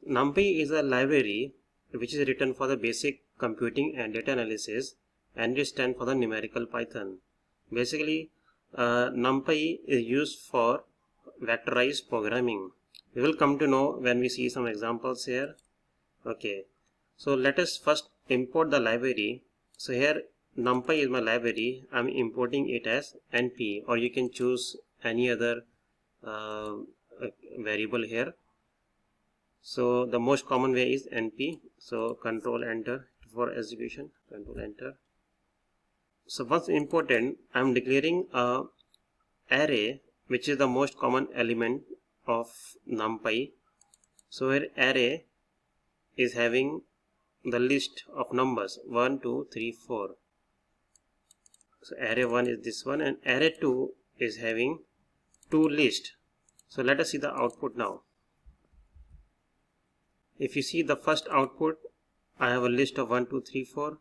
NumPy is a library which is written for the basic computing and data analysis, and it stands for the numerical Python. Basically, NumPy is used for vectorized programming. We will come to know when we see some examples here. Okay, so let us first import the library. So here NumPy is my library. I'm importing it as NP, or you can choose any other variable here. So the most common way is NP. So control enter for execution, control enter. So once imported, I'm declaring a array which is the most common element of NumPy. So here array is having the list of numbers 1, 2, 3, 4. So array 1 is this one, and array 2 is having two lists. So let us see the output now. If you see the first output, I have a list of 1, 2, 3, 4,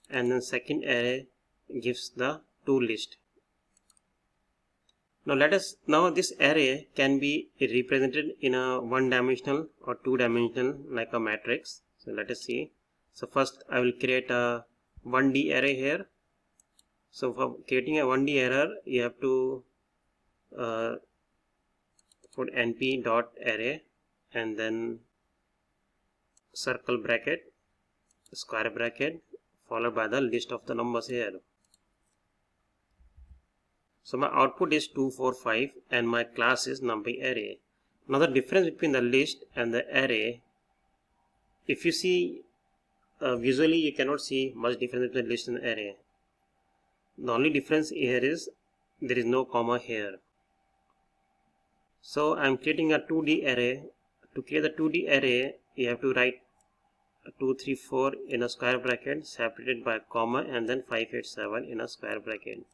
and then second array gives the two list. Now this array can be represented in a one-dimensional or two-dimensional like a matrix. So let us see. So first I will create a 1D array here. So for creating a 1D array, you have to put np.array and then circle bracket, square bracket, followed by the list of the numbers here. So my output is 2, 4, 5, and my class is NumPy array. Now the difference between the list and the array, if you see visually, you cannot see much difference between list and array. The only difference here is there is no comma here. So I am creating a 2D array. To create the 2D array, you have to write 2, 3, 4 in a square bracket, separated by a comma, and then 5, 8, 7 in a square bracket.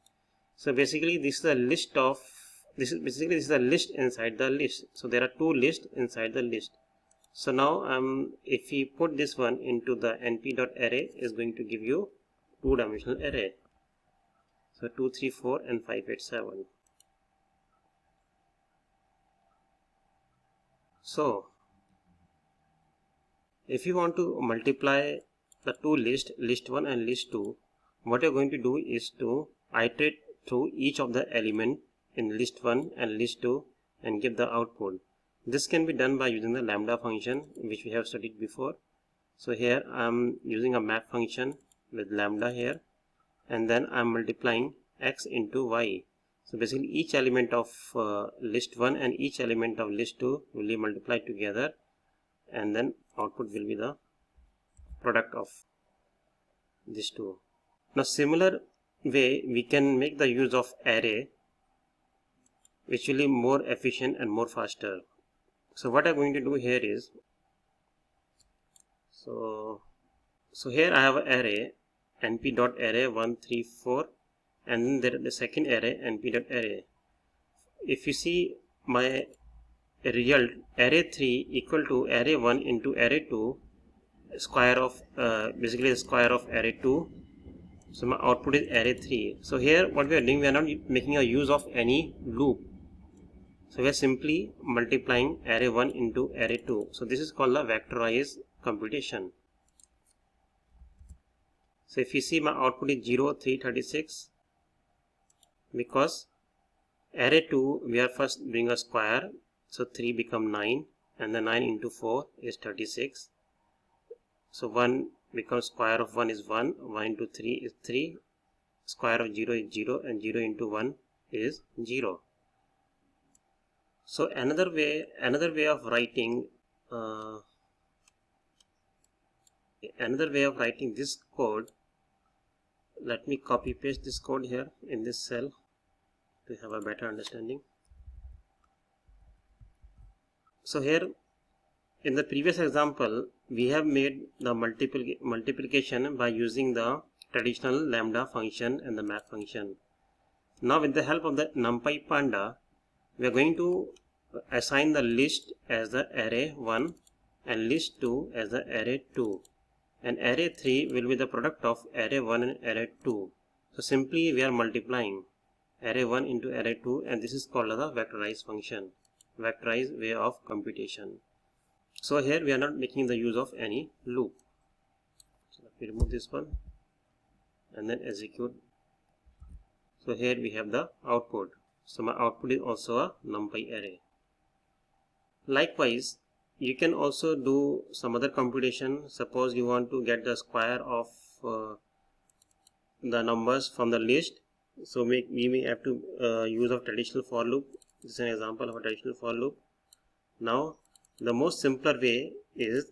So basically this is a list of this is a list inside the list. So there are two lists inside the list. So now if we put this one into the np.array, is going to give you two-dimensional array. So 2, 3, 4 and 5, 8, 7. So if you want to multiply the two lists, list 1 and list 2, what you're going to do is to iterate through each of the element in list 1 and list 2 and give the output. This can be done by using the lambda function, which we have studied before. So here I'm using a map function with lambda here, and then I'm multiplying x into y. So basically each element of list 1 and each element of list 2 will be multiplied together, and then output will be the product of these two. Now similar way we can make the use of array, which will be more efficient and more faster. So what I'm going to do here is, so here I have an array np.array 1, 3, 4, and then there is the second array np.array. If you see my result, array 3 equal to array 1 into array 2 square of basically the square of array 2. So my output is array 3. So here what we are doing, we are not making a use of any loop. So we are simply multiplying array 1 into array 2. So this is called a vectorized computation. So if you see my output is 0, 3, 36, because array 2 we are first doing a square. So 3 become 9, and then 9 into 4 is 36. So 1 becomes square of 1 is 1, 1 into 3 is 3, square of 0 is 0, and 0 into 1 is 0. So another way of writing this code, let me copy paste this code here in this cell to have a better understanding. So here in the previous example, we have made the multiplication by using the traditional lambda function and the map function. Now with the help of the NumPy Panda, we are going to assign the list as the array 1 and list 2 as the array 2, and array 3 will be the product of array 1 and array 2. So simply we are multiplying array 1 into array 2, and this is called the vectorized function, vectorized way of computation. So here we are not making the use of any loop. So let me remove this one and then execute. So here we have the output. So my output is also a NumPy array. Likewise, you can also do some other computation. Suppose you want to get the square of the numbers from the list. So we may have to use of traditional for loop. This is an example of a traditional for loop. Now the most simpler way is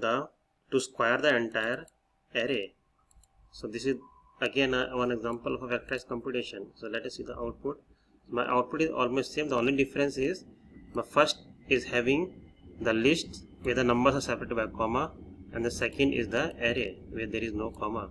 to square the entire array. So this is again one example of a vectorized computation. So let us see the output. My output is almost same. The only difference is my first is having the list where the numbers are separated by comma, and the second is the array where there is no comma.